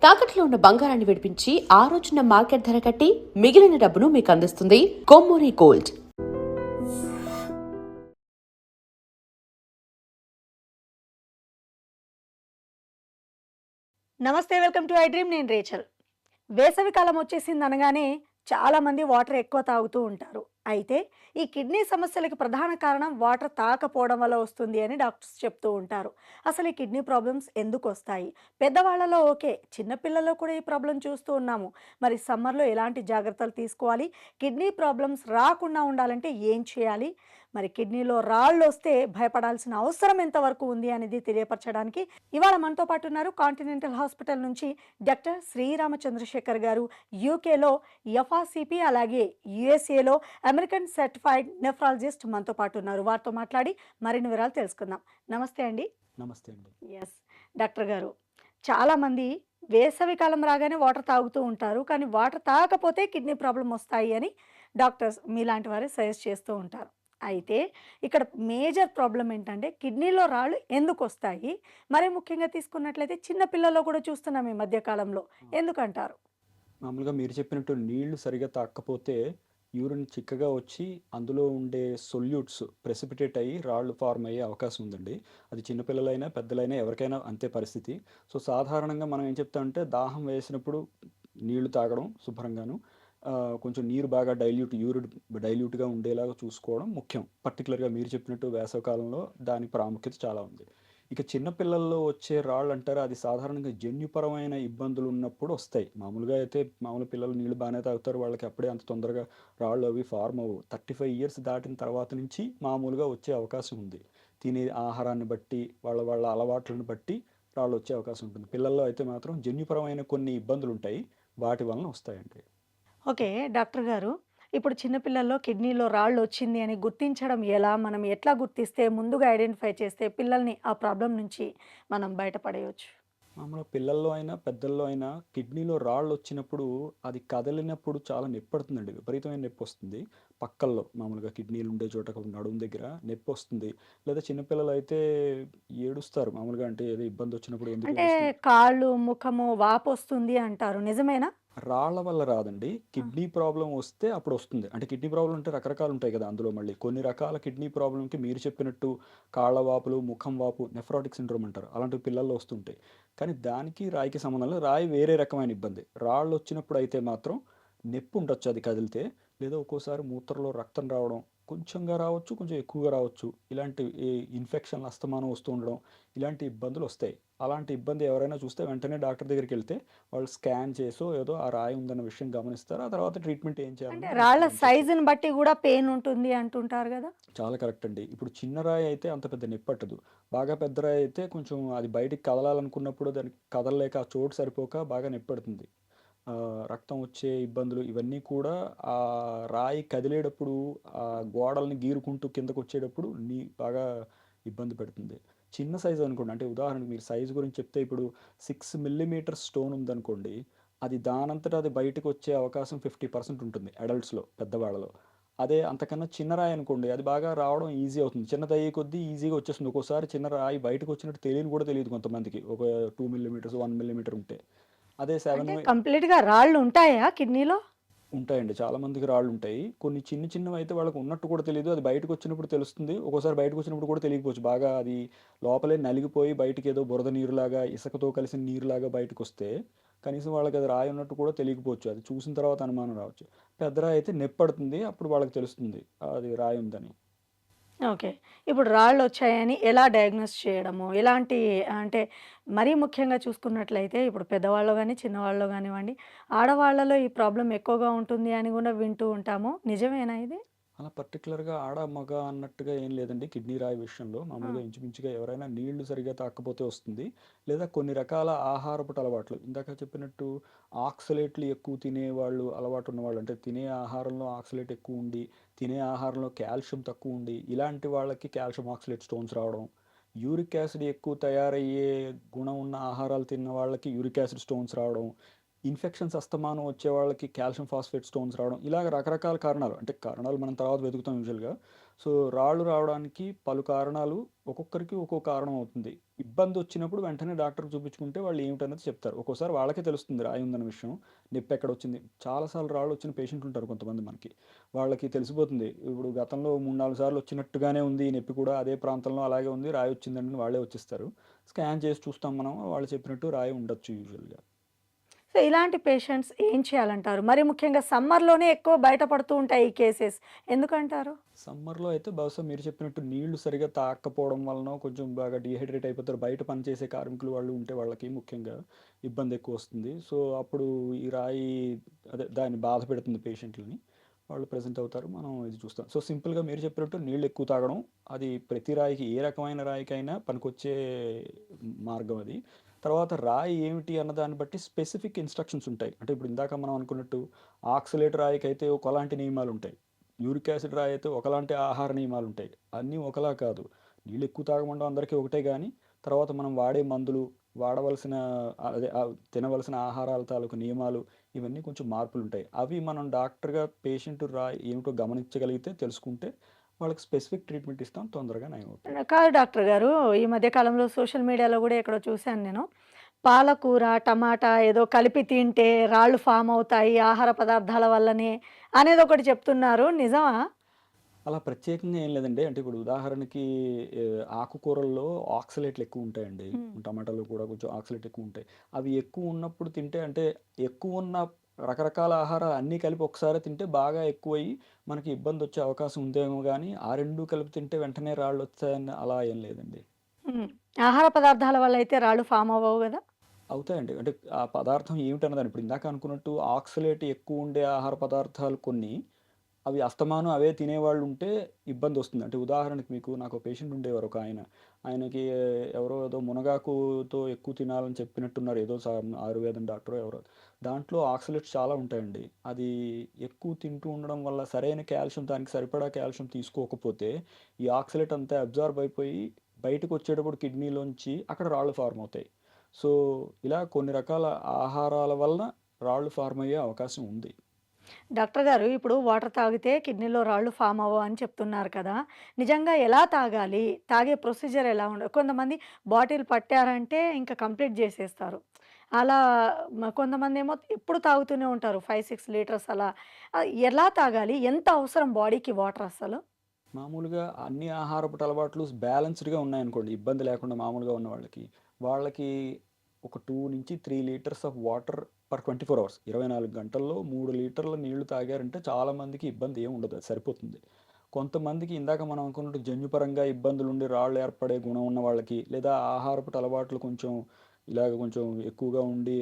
తాకట్లో ఉన్న బంగారాన్ని విడిపించి ఆ రోజున మార్కెట్ ధర కట్టి మిగిలిన డబ్బును మీకు అందిస్తుంది కొమ్మూరి గోల్డ్. నమస్తే, వెల్కమ్ టు ఐ డ్రీమ్. నేను రేచల్. వేసవి కాలం వచ్చేసింది అనగానే చాలామంది వాటర్ ఎక్కువ తాగుతూ ఉంటారు. అయితే ఈ కిడ్నీ సమస్యలకి ప్రధాన కారణం వాటర్ తాగకపోవడం వల్ల వస్తుంది అని డాక్టర్స్ చెప్తూ ఉంటారు. అసలు ఈ కిడ్నీ ప్రాబ్లమ్స్ ఎందుకు వస్తాయి? పెద్దవాళ్ళలో ఓకే, చిన్నపిల్లల్లో కూడా ఈ ప్రాబ్లం చూస్తూ ఉన్నాము. మరి సమ్మర్లో ఎలాంటి జాగ్రత్తలు తీసుకోవాలి? కిడ్నీ ప్రాబ్లమ్స్ రాకుండా ఉండాలంటే ఏం చేయాలి? మరి కిడ్నీలో రాళ్ళు వస్తే భయపడాల్సిన అవసరం ఎంతవరకు ఉంది అనేది తెలియపరచడానికి ఇవాళ మనతో పాటు ఉన్నారు కాంటినెంటల్ హాస్పిటల్ నుంచి డాక్టర్ శ్రీరామ చంద్రశేఖర్ గారు. యూకేలో ఎఫ్ఆర్సిపి, అలాగే యుఎస్ఏలో అమెరికన్ సర్టిఫైడ్ నెఫ్రాలజిస్ట్ మనతో పాటు ఉన్నారు. వారితో మాట్లాడి మరిన్ని వివరాలు తెలుసుకుందాం. నమస్తే అండి. నమస్తే అండి. ఎస్ డాక్టర్ గారు, చాలామంది వేసవి కాలం రాగానే వాటర్ తాగుతూ ఉంటారు, కానీ వాటర్ తాగకపోతే కిడ్నీ ప్రాబ్లం వస్తాయి అని డాక్టర్స్ మీలాంటి వారే సజెస్ట్ చేస్తూ ఉంటారు. అయితే ఇక్కడ మేజర్ ప్రాబ్లం ఏంటంటే కిడ్నీలో రాళ్ళు ఎందుకు వస్తాయి? మరి ముఖ్యంగా తీసుకున్నట్లయితే చిన్న పిల్లల్లో కూడా చూస్తున్నాం ఈ మధ్య కాలంలో. ఎందుకంటారు? మామూలుగా మీరు చెప్పినట్టు నీళ్లు సరిగా తాగకపోతే యూరిన్ చిక్కగా వచ్చి అందులో ఉండే సొల్యూట్స్ ప్రెసిపిటేట్ అయ్యి రాళ్ళు ఫార్మ్ అయ్యే అవకాశం ఉందండి. అది చిన్నపిల్లలైనా పెద్దలైనా ఎవరికైనా అంతే పరిస్థితి. సో సాధారణంగా మనం ఏం చెప్తామంటే దాహం వేసినప్పుడు నీళ్లు తాగడం శుభ్రంగాను, కొంచెం నీరు బాగా డైల్యూట్గా ఉండేలాగా చూసుకోవడం ముఖ్యం. పర్టికులర్గా మీరు చెప్పినట్టు వేసవకాలంలో దాని ప్రాముఖ్యత చాలా ఉంది. ఇక చిన్నపిల్లల్లో వచ్చే రాళ్ళు అంటారా, అది సాధారణంగా జన్యుపరమైన ఇబ్బందులు ఉన్నప్పుడు వస్తాయి. మామూలుగా అయితే మామూలు పిల్లలు నీళ్ళు బాగానే తాగుతారు, వాళ్ళకి అప్పుడే అంత తొందరగా రాళ్ళు అవి ఫార్మ్ అవ్వవు. 35 ఇయర్స్ దాటిన తర్వాత నుంచి మామూలుగా వచ్చే అవకాశం ఉంది. తినే ఆహారాన్ని బట్టి వాళ్ళ వాళ్ళ అలవాట్లను బట్టి రాళ్ళు వచ్చే అవకాశం ఉంటుంది. పిల్లల్లో అయితే మాత్రం జన్యుపరమైన కొన్ని ఇబ్బందులు ఉంటాయి, వాటి వలన వస్తాయండి. ఓకే డాక్టర్ గారు, ఇప్పుడు చిన్నపిల్లల్లో కిడ్నీలో రాళ్ళు వచ్చింది అని గుర్తించడం ఎలా? మనం ఎట్లా గుర్తిస్తే, ముందుగా ఐడెంటిఫై చేస్తే పిల్లల్ని ఆ ప్రాబ్లం నుంచి మనం బయటపడేయొచ్చు? మామూలుగా పిల్లల్లో అయినా పెద్దల్లో అయినా కిడ్నీలో రాళ్ళు వచ్చినప్పుడు అది కదిలినప్పుడు చాలా నొప్పి పడుతుందండి, విపరీతమైన నొప్పి వస్తుంది. పక్కల్లో మామూలుగా కిడ్నీలు ఉండే చోట నడుము దగ్గర నొప్పి వస్తుంది. లేదా చిన్నపిల్లలు అయితే ఏడుస్తారు మామూలుగా, అంటే ఏదో ఇబ్బంది వచ్చినప్పుడు ఎందుకు అంటే ఏడుస్తుంది. కాళ్ళు, ముఖము వాపొస్తుంది అంటారు. నిజమేనా? రాళ్ళ వల్ల రాదండి, ఆ! కిడ్నీ ప్రాబ్లం వస్తే అప్పుడు వస్తుంది. అంటే కిడ్నీ ప్రాబ్లం అంటే రకరకాలు ఉంటాయి కదా, అందులో మళ్ళీ కొన్ని రకాల కిడ్నీ ప్రాబ్లంకి మీరు చెప్పినట్టు కాళ్ళ వాపులు, ముఖం వాపు, నెఫ్రాటిక్ సిండ్రోమ్ అంటారు, అలాంటి పిల్లల్లో వస్తుంటాయి. కానీ దానికి రాయికి సంబంధం లేదు, రాయి వేరే రకమైన ఇబ్బంది. రాళ్ళు వచ్చినప్పుడు అయితే మాత్రం నొప్పి ఉండొచ్చు అది కదిలితే, లేదా ఒక్కోసారి మూత్రలో రక్తం రావడం, కొంచెంగా రావచ్చు కొంచెం ఎక్కువగా రావచ్చు. ఇలాంటి ఇన్ఫెక్షన్లు అస్తమానం వస్తూ ఉండడం, ఇలాంటి ఇబ్బందులు వస్తాయి. అలాంటి ఇబ్బంది ఎవరైనా చూస్తే వెంటనే డాక్టర్ దగ్గరికి వెళ్తే వాళ్ళు స్కాన్ చేసో ఏదో ఆ రాయి ఉందన్న విషయం గమనిస్తారు. ఆ తర్వాత ట్రీట్మెంట్ ఏం అంటే చేయాలన్నా రాళ్ళ డాక్టర్ చెప్తారు. సైజుని బట్టి గూడా పెయిన్ ఉంటుంది అంటుంటారు గదా! చాలా కరెక్ట్ అండి. ఇప్పుడు చిన్న రాయి అయితే అంత పెద్ద నొప్పి పట్టదు. బాగా పెద్ద రాయి అయితే కొంచెం అది బయటికి కదలాలనుకున్నప్పుడు దానికి కదలలేక ఆ చోటు సరిపోక బాగా నొప్పి పడుతుంది. రక్తం వచ్చే ఇబ్బందులు ఇవన్నీ కూడా ఆ రాయి కదిలేటప్పుడు ఆ గోడల్ని గీరుకుంటూ కిందకు వచ్చేటప్పుడు బాగా ఇబ్బంది పెడుతుంది. చిన్న సైజు అనుకోండి, అంటే ఉదాహరణకు మీరు సైజు గురించి చెప్తే ఇప్పుడు 6 మిల్లీమీటర్ స్టోన్ ఉందనుకోండి, అది దానంతట అది బయటకు వచ్చే అవకాశం 50% ఉంటుంది అడల్ట్స్లో, పెద్దవాళ్ళలో. అదే అంతకన్నా చిన్న రాయి అనుకోండి, అది బాగా రావడం ఈజీ అవుతుంది. చిన్నది అయ్యే కొద్దీ ఈజీగా వచ్చేస్తుంది. ఒక్కోసారి చిన్న రాయి బయటకు వచ్చినట్టు తెలియని కూడా తెలియదు కొంతమందికి, ఒక 2 మిల్లీమీటర్స్ 1 మిల్లీమీటర్ ఉంటే. అదే 7 అంటే కంప్లీట్‌గా రాళ్ళుంటాయా కిడ్నీలో? ఉంటాయండి. చాలా మందికి రాళ్ళుంటాయి. కొన్ని చిన్న చిన్నవయితే వాళ్ళకి ఉన్నట్టు కూడా తెలీదు, అది బయటకొచ్చినప్పుడు తెలుస్తుంది. ఒక్కోసారి బయటకొచ్చినప్పుడు కూడా తెలియకపోవచ్చు. బాగా అది లోపలే నలిగిపోయి బయటికేదో బురద నీరులాగా, ఇసకతో కలిసిన నీరులాగా బయటకొస్తే, కనీసం వాళ్ళకి అది రాయి ఉన్నట్టు కూడా తెలియకపోవచ్చు. అది చూసిన తర్వాత అనుమానం రావచ్చు. పెద్ద రాయి అయితే నొప్పడుతుంది, అప్పుడు వాళ్ళకి తెలుస్తుంది అది రాయి ఉందని. ఓకే. ఇప్పుడు రాళ్ళొచ్చాయని ఎలా డయాగ్నోస్ చేయడము? ఎలాంటి అంటే మరీ ముఖ్యంగా చూసుకున్నట్లయితే ఇప్పుడు పెద్దవాళ్ళు గాని, చిన్నవాళ్ళు గానివ్వండి, ఆడవాళ్ళలో ఈ ప్రాబ్లమ్ ఎక్కువగా ఉంటుంది అని గూడా వింటూ ఉంటాము. నిజమేనా ఇది? అలా పర్టిక్యులర్‌గా ఆడ, మగ అన్నట్టుగా ఏం లేదండి కిడ్నీ రాయి విషయంలో. ఆ! మామూలుగా ఇంచుమించుగా ఎవరైనా నీళ్లు సరిగ్గా తాగకపోతే వస్తుంది. లేదా కొన్ని రకాల ఆహారపుట అలవాట్లు. ఇందాక చెప్పినట్టు ఆక్సలేట్లు ఎక్కువ తినేవాళ్ళు, అలవాటు ఉన్నవాళ్ళు, అంటే తినే ఆహారంలో ఆక్సలేట్ ఎక్కువ ఉండి, తినే ఆహారంలో కాల్షియం తక్కువ ఉండి, ఇలాంటి వాళ్ళకి కాల్షియం ఆక్సలేట్ స్టోన్స్ రావడం. యూరిక్ యాసిడ్ ఎక్కువ తయారయ్యే గుణం ఉన్న ఆహారాలు తిన్న వాళ్ళకి యూరిక్ యాసిడ్ స్టోన్స్ రావడం. ఇన్ఫెక్షన్స్ అస్తమానం వచ్చే వాళ్ళకి కాల్షియం ఫాస్ఫేట్ స్టోన్స్ రావడం, ఇలాగ రకరకాల కారణాలు, అంటే కారణాలు మనం తర్వాత వెతుకుతాం యూజువల్గా. సో రాళ్ళు రావడానికి పలు కారణాలు, ఒక్కొక్కరికి ఒక్కో కారణం అవుతుంది. ఇబ్బందొచ్చినప్పుడు వెంటనే డాక్టర్‌కి చూపించుకుంటే వాళ్ళు ఏమిటన్నది చెప్తారు. ఒక్కోసారి వాళ్ళకే తెలుస్తుంది రాయి ఉందన్న విషయం. నొప్పెక్కడొచ్చింది. చాలా సార్లు రాళ్ళొచ్చిన పేషెంట్లుంటారు కొంతమంది మనకి. వాళ్ళకి తెలిసిపోతుంది. ఇప్పుడు గతంలో 3, 4 సార్లు వచ్చినట్టుగానే ఉంది ఈ నొప్పి కూడా అదే ప్రాంతంలో అలాగే ఉంది. రాయి వచ్చిందండి అని వాళ్ళే వచ్చేస్తారు. స్కాన్ చేసి చూస్తాం మనం. వాళ్ళు చెప్పినట్టు రాయి ఉండొచ్చు యూజువల్‌గా. సో, ఇలాంటి పేషెంట్స్ ఏం చేయాలంటారు? మరి ముఖ్యంగా సమ్మర్‌లోనే ఎక్కువ బయటపడుతూ ఉంటాయి ఈ కేసెస్. ఎందుకంటారు? సమ్మర్‌లో అయితే బహుశా మీరు చెప్పినట్టు నీళ్లు సరిగ్గా తాగకపోవడం వలనో కొంచెం బాగా డీహైడ్రేట్ అయిపోతారు. బయట పనిచేసే కార్మికులు వాళ్ళు ఉంటే వాళ్ళకి ముఖ్యంగా ఇబ్బందెక్కువొస్తుంది. సో, అప్పుడు ఈ రాయి అదే దాన్ని బాధ పెడుతుంది పేషెంట్‌లని. వాళ్ళు ప్రెజెంట్ అవుతారు. మనం ఇది చూస్తాం. సో, సింపుల్‌గా మీరు చెప్పినట్టు నీళ్ళు ఎక్కువ తాగడం, అది ప్రతి రాయికి ఏ రకమైన రాయికైనా పనికొచ్చే మార్గం అది. తర్వాత రాయి ఏమిటి అన్న దాన్ని బట్టి స్పెసిఫిక్ ఇన్‌స్ట్రక్షన్స్ ఉంటాయి. అంటే ఇప్పుడు ఇందాక మనం అనుకున్నట్టు ఆక్సలేట్ రాయికైతే ఒకలాంటి నియమాలుంటాయి. యూరిక్ యాసిడ్ రాయి అయితే ఒకలాంటి ఆహార నియమాలుంటాయి. అన్నీ ఒకలా కాదు. నీళ్ళు ఎక్కువ తాగమండం అందరికీ ఒకటే గానీ, తర్వాత మనం వాడే మందులు, వాడవలసిన తినవలసిన ఆహారాల తాలూకు నియమాలు ఇవన్నీ కొంచెం మార్పులుంటాయి. అవి మనం డాక్టర్‌గా పేషెంట్ రాయి ఏమిటో గమనించగలిగితే, తెలుసుకుంటే వాళ్ళకి స్పెసిఫిక్ ట్రీట్మెంట్ ఇస్తాం. తొందరగా నయమవుతారు. కాదు డాక్టర్ గారు. ఈ మధ్య కాలంలో సోషల్ మీడియాలో గూడా ఎక్కడో చూసాను నేను. పాలకూర, టమాటా ఏదో కలిపి తింటే రాళ్ళు ఫార్మ్ అవుతాయి ఆహార పదార్థాల వల్లనే అనేదొకటి చెప్తున్నారు. నిజమా? అలా ప్రత్యేకంగా ఏం లేదండి. అంటే ఇప్పుడు ఉదాహరణకి ఆకుకూరల్లో ఆక్సలేట్‌లు ఎక్కువుంటాయండి. హ్మ్. టమాటాలో కూడా కొంచెం ఆక్సలేట్ ఎక్కువుంటాయి. అవి ఎక్కువున్నప్పుడు తింటే అంటే ఎక్కువున్న రకరకాల ఆహారాలు అన్నీ కలిపి ఒకసారే తింటే బాగా ఎక్కువయ్యి మనకి ఇబ్బందొచ్చే అవకాశం ఉందేమో గానీ, ఆ 2 కలిపి తింటే వెంటనే రాళ్ళొస్తాయని అలా ఏం లేదండి. హ్మ్. ఆహార పదార్థాల వల్ల అయితే రాళ్ళు ఫార్మ్ అవ్వవు గదా! అవుతాయండి. అంటే ఆ పదార్థం ఏమిటన్నదాన్ని ఇప్పుడు ఇందాక అనుకున్నట్టు ఆక్సలేట్ ఎక్కువుండే ఆహార పదార్థాలు కొన్ని అవి అస్తమానం అవే తినేవాళ్ళుంటే ఇబ్బందొస్తుంది. అంటే ఉదాహరణకి మీకు నాకో పేషెంట్ ఉండేవారు ఒకాయన. ఆయనకి ఎవరో ఏదో మునగాకుతో ఎక్కువ తినాలని చెప్పినట్టున్నారు. ఏదో ఆయుర్వేదం డాక్టరో ఎవరో. దాంట్లో ఆక్సలేట్స్ చాలా ఉంటాయండి. అది ఎక్కువ తింటూ ఉండడం వల్ల సరైన కాల్షియం దానికి సరిపడా కాల్షియం తీసుకోకపోతే, ఈ ఆక్సలేట్ అంతా అబ్జార్బ్ అయిపోయి బయటకొచ్చేటప్పుడు కిడ్నీలోంచి అక్కడ రాళ్ళు ఫార్మ్ అవుతాయి. సో, ఇలా కొన్ని రకాల ఆహారాల వలన రాళ్ళు ఫార్మ్ అయ్యే అవకాశం ఉంది. డాక్టర్ గారు ఇప్పుడు వాటర్ తాగితే కిడ్నీలో రాళ్ళు ఫామ్ అవ్వవు అని చెప్తున్నారు కదా! నిజంగా ఎలా తాగాలి? తాగే ప్రొసీజర్ ఎలా కొంతమంది బాటిల్ పట్టారంటే ఇంక కంప్లీట్ జేసేస్తారు. అలా కొంతమందేమో ఎప్పుడు తాగుతూనే ఉంటారు. 5, 6 లీటర్స్ అలా. ఎలా తాగాలి? ఎంత అవసరం బాడీకి వాటర్ అసలు? మామూలుగా అన్ని ఆహారపు అలవాట్లు బ్యాలెన్స్‌డ్‌గా ఉన్నాయనుకోండి. ఇబ్బంది లేకుండా మామూలుగా ఉన్న వాళ్ళకి. వాళ్ళకి ఒక 2-3 litres of water per 24 hours. 24 గంటల్లో 3 లీటర్ల నీళ్లు తాగారంటే చాలా మందికి ఇబ్బంది ఏమి ఉండదు. అది సరిపోతుంది. కొంతమందికి ఇందాక మనం అనుకున్నట్టు జన్యుపరంగా ఇబ్బందులుండి రాళ్ళు ఏర్పడే గుణం ఉన్న వాళ్ళకి, లేదా ఆహారపు అలవాట్లు కొంచెం ఇలాగ కొంచెం ఎక్కువగా ఉండి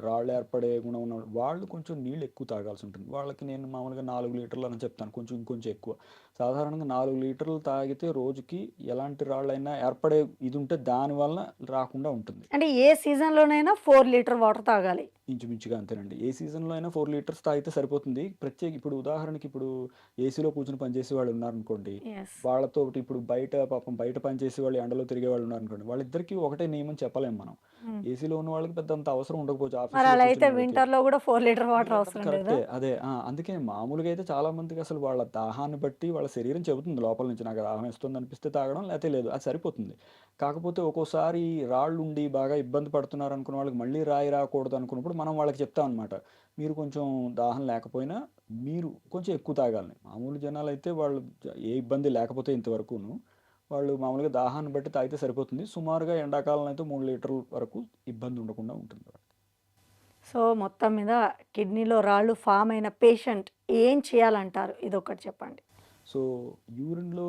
రాళ్ళు ఏర్పడే గుణం ఉన్న వాళ్ళు కొంచెం నీళ్ళు ఎక్కువ తాగాల్సి ఉంటుంది. వాళ్ళకి నేను మామూలుగా 4 లీటర్లు అని చెప్తాను. కొంచెం ఇంకొంచెం ఎక్కువ. సాధారణంగా 4 లీటర్లు తాగితే రోజుకి ఎలాంటి రాళ్ళైనా ఏర్పడే ఇది ఉంటే దానివల్ల రాకుండా ఉంటుంది. అంటే ఏ సీజన్‌లోనైనా 4 లీటర్ వాటర్ తాగాలి. ఇంచుమించుగా అంతేనండి. ఏ సీజన్‌లో అయినా 4 లీటర్స్ తాగితే సరిపోతుంది. ఇప్పుడు ఉదాహరణకి ఇప్పుడు ఏసీలో కూర్చొని పనిచేసే వాళ్ళు ఉన్నారనుకోండి. యెస్. వాళ్ళతోటి ఇప్పుడు పాపం బయట పనిచేసే వాళ్ళు ఎండలో తిరిగే వాళ్ళు ఉన్నారనుకోండి. వాళ్ళిద్దరికీ ఒకటే నియమం చెప్పలేం మనం. హ్మ్. ఏసీలో ఉన్న వాళ్ళకి పెద్దంత అవసరం ఉండకపోవచ్చు మరి ఆఫీస్‌లో అలా అయితే కూర్చునే వాళ్ళకి. వింటర్‌లో గూడా 4 లీటర్ వాటర్ మీరన్నది అవసరం లేదా? కరెక్టే. అదే. అందుకే మామూలుగా అయితే చాలా మందికి అసలు వాళ్ళ దాహాన్ని బట్టి వాళ్ళ శరీరం చెబుతుంది లోపల నుంచి నాకు దాహం ఏస్తుందనిపిస్తే తాగడం, లేతే లేదు. అది సరిపోతుంది. కాకపోతే ఒక్కోసారి రాళ్ళుండి బాగా ఇబ్బంది పడుతున్నారనుకున్న వాళ్ళకి మళ్ళీ రాయి రాకూడదు అనుకున్నప్పుడు మనం వాళ్ళకి చెప్తామనమాట. మీరు కొంచెం దాహం లేకపోయినా మీరు కొంచెం ఎక్కువ తాగాలని. మామూలు జనాలైతే వాళ్ళు ఏ ఇబ్బంది లేకపోతే ఇంతవరకును. వాళ్ళు మామూలుగా దాహాన్ని బట్టి తాగితే సరిపోతుంది. సుమారుగా ఎండాకాలంలో అయితే 3 లీటర్ల వరకు ఇబ్బంది ఉండకుండా ఉంటుంది. సో, మొత్తం మీద కిడ్నీలో రాళ్ళు ఫార్మ్ అయిన పేషెంట్ ఏం చేయాలంటారు? ఇదొక్కటి చెప్పండి. సో, యూరిన్‌లో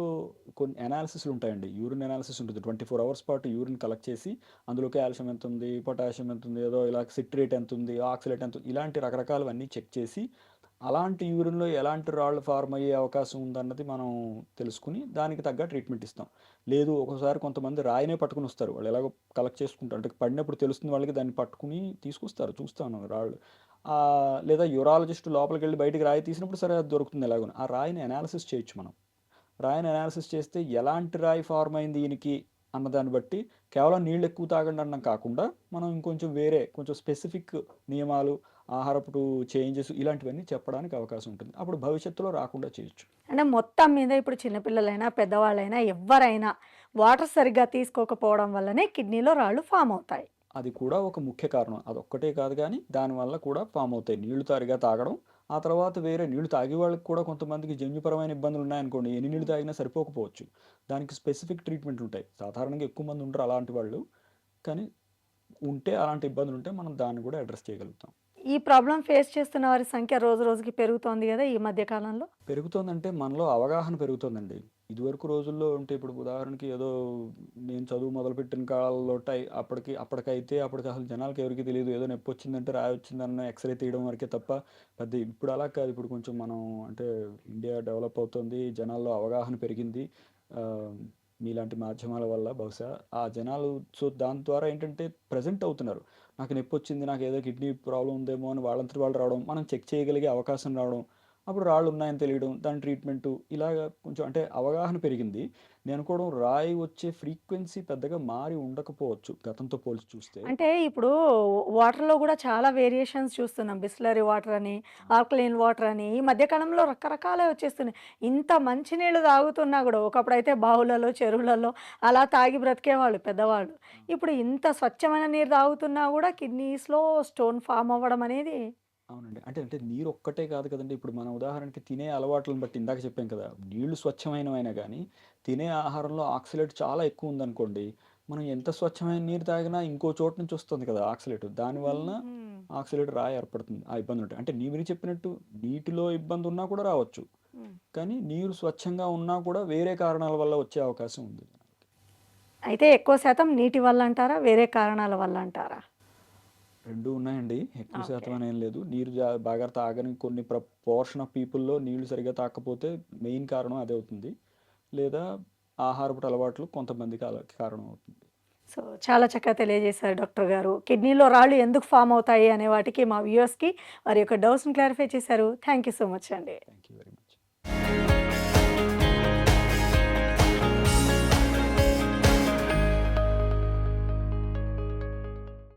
కొన్ని అనాలిసిస్‌లు ఉంటాయండి. యూరిన్ అనాలిసిస్ ఉంటుంది. 24 అవర్స్ పాటు యూరిన్ కలెక్ట్ చేసి, అందులో కాల్షియం ఎంతుంది, పొటాషియం ఎంతుంది, ఏదో ఇలా సిట్రేట్ ఎంతుంది, ఆక్సలేట్ ఎంత ఇలాంటి రకరకాలవన్నీ చెక్ చేసి, అలాంటి యూరిన్‌లో ఎలాంటి రాళ్ళు ఫార్మ్ అయ్యే అవకాశం ఉందన్నది మనం తెలుసుకొని, దానికి తగ్గ ట్రీట్మెంట్ ఇస్తాం. లేదు ఒక్కోసారి కొంతమంది రాయినే పట్టుకొనొస్తారు. వాళ్ళు ఎలాగో కలెక్ట్ చేసుకుంటారు. అంటే పడినప్పుడు తెలుస్తుంది వాళ్ళకి దాన్ని పట్టుకొని తీసుకొస్తారు. చూస్తాను రాళ్ళు. లేదా యూరాలజిస్ట్ లోపలికెళ్ళి బయటికి రాయి తీసినప్పుడు సరే అది దొరుకుతుంది ఎలాగోను. ఆ రాయిని అనాలిసిస్ చేయొచ్చు మనం. రాయిని అనాలిసిస్ చేస్తే ఎలాంటి రాయి ఫార్మ్ అయింది ఈయనకి అన్నదాన్ని బట్టి కేవలం నీళ్ళు ఎక్కువ తాగండి అనడం కాకుండా మనం ఇంకొంచెం వేరే కొంచెం స్పెసిఫిక్ నియమాలు, ఆహారపు చేంజెస్ ఇలాంటివన్నీ చెప్పడానికి అవకాశం ఉంటుంది. అప్పుడు భవిష్యత్తులో రాకుండా చేయొచ్చు. అంటే మొత్తం మీద ఇప్పుడు చిన్నపిల్లలైనా, పెద్దవాళ్ళైనా ఎవ్వరైనా వాటర్ సరిగ్గా తీసుకోకపోవడం వల్లనే కిడ్నీలో రాళ్ళు ఫామ్ అవుతాయి. అది కూడా ఒక ముఖ్య కారణం. అదొక్కటే కాదు గానీ, దానివల్ల కూడా ఫామ్ అవుతాయి. నీళ్లు సరిగ్గా తాగడం, ఆ తర్వాత వేరే నీళ్లు తాగే వాళ్ళకి కూడా కొంతమందికి జన్యుపరమైన ఇబ్బందులున్నాయనుకోండి, ఎన్ని నీళ్లు తాగినా సరిపోకపోవచ్చు. దానికి స్పెసిఫిక్ ట్రీట్మెంట్లుంటాయి. సాధారణంగా ఎక్కువ మంది ఉండరు అలాంటి వాళ్ళు. కానీ ఉంటే అలాంటి ఇబ్బందులుంటే మనం దాన్ని కూడా అడ్రెస్ చేయగలుగుతాం. ఈ ప్రాబ్లమ్ ఫేస్ చేస్తున్న వారి సంఖ్య రోజు రోజుకి పెరుగుతోంది గదా! ఈ మధ్య కాలంలో. పెరుగుతోందంటే మనలో అవగాహన పెరుగుతోందండి. ఇదివరకు రోజుల్లో అంటే ఇప్పుడు ఉదాహరణకి ఏదో నేను చదువు మొదలుపెట్టిన కాలంలో అప్పటికైతే అప్పటికి అసలు జనాలకి ఎవరికీ తెలీదు. ఏదో నొప్పొచ్చిందంటే రాయొచ్చిందన్న ఎక్స్‌రే తీయడం వరకే తప్ప పెద్ద ఇప్పుడు అలా కాదు. ఇప్పుడు కొంచెం మనం అంటే ఇండియా డెవలప్ అవుతుంది. జనాల్లో అవగాహన పెరిగింది. ఆహ్, మీలాంటి మాధ్యమాల వల్ల బహుశా ఆ జనాలు సో దాని ద్వారా ఏంటంటే ప్రెజెంట్ అవుతున్నారు. నాకు నొప్పొచ్చింది, నాకేదో కిడ్నీ ప్రాబ్లమ్ ఉందేమో అని వాళ్ళంతట వాళ్ళు రావడం, మనం చెక్ చేయగలిగే అవకాశం రావడం, అప్పుడు రాళ్ళు ఉన్నాయని తెలియడం, దాని ట్రీట్మెంటు ఇలాగ కొంచెం అంటే అవగాహన పెరిగింది. నేను అనుకోవడం రాయి వచ్చే ఫ్రీక్వెన్సీ పెద్దగా మారి ఉండకపోవచ్చు గతంతో పోల్చి చూస్తే. అంటే ఇప్పుడు వాటర్‌లో గూడా చాలా వేరియేషన్స్ చూస్తున్నాం. బిస్లరీ వాటర్ అని, ఆల్కలైన్ వాటర్ అని ఈ మధ్య కాలంలో రకరకాలవి వచ్చేస్తున్నాయి. ఇంత మంచి నీళ్ళు తాగుతున్నా గూడా ఒకప్పుడైతే బావులలో, చెరువులలో అలా తాగి బ్రతికేవాళ్ళు పెద్దవాళ్ళు. ఇప్పుడు ఇంత స్వచ్ఛమైన నీరు తాగుతున్నా గూడా కిడ్నీస్‌లో స్టోన్ ఫార్మ్ అవ్వడం అనేది అవునండి. అంటే నీరు ఒక్కటే కాదు కదండీ! ఇప్పుడు మన ఉదాహరణకి తినే అలవాట్లను బట్టి ఇందాక చెప్పాం కదా! నీళ్లు స్వచ్ఛమైనవైనా గానీ, తినే ఆహారంలో ఆక్సలేట్ చాలా ఎక్కువ ఉందనుకోండి, మనం ఎంత స్వచ్ఛమైన నీరు తాగినా ఇంకో చోటు నుంచి వస్తుంది కదా ఆక్సలేట్. దాని వలన హ్మ్. ఆక్సలేట్ రాయి ఏర్పడుతుంది. ఆ ఇబ్బందుంటాయి. అంటే మీరు చెప్పినట్టు నీటిలో ఇబ్బందున్నా కూడా రావచ్చు. హ్మ్. కానీ నీరు స్వచ్ఛంగా ఉన్నా కూడా వేరే కారణాల వల్ల వచ్చే అవకాశం ఉంది. అయితే ఎక్కువ శాతం నీటి వల్లంటారా? వేరే కారణాల వల్లంటారా? 2 ఉన్నాయండి. ఎక్కువ ఓకే. శాతం అనేం లేదు. నీరు బాగా తాగని కొన్ని పోర్షన్ ఆఫ్ పీపుల్‌లో నీళ్లు సరిగ్గా తాగకపోతే మెయిన్ కారణం అదే అవుతుంది. లేదా ఆహారపు అలవాట్లు కొంతమందికి అలా కారణం అవుతుంది. సో, చాలా చక్కగా తెలియజేశారు డాక్టర్ గారు. కిడ్నీలో రాళ్ళు ఎందుకు ఫార్మ్ అవుతాయి అనే వాటికి మా వ్యూయర్స్‌కి వారి యొక్క డౌట్స్‌ని క్లారిఫై చేశారు. థాంక్ యూ సో మచ్ అండి.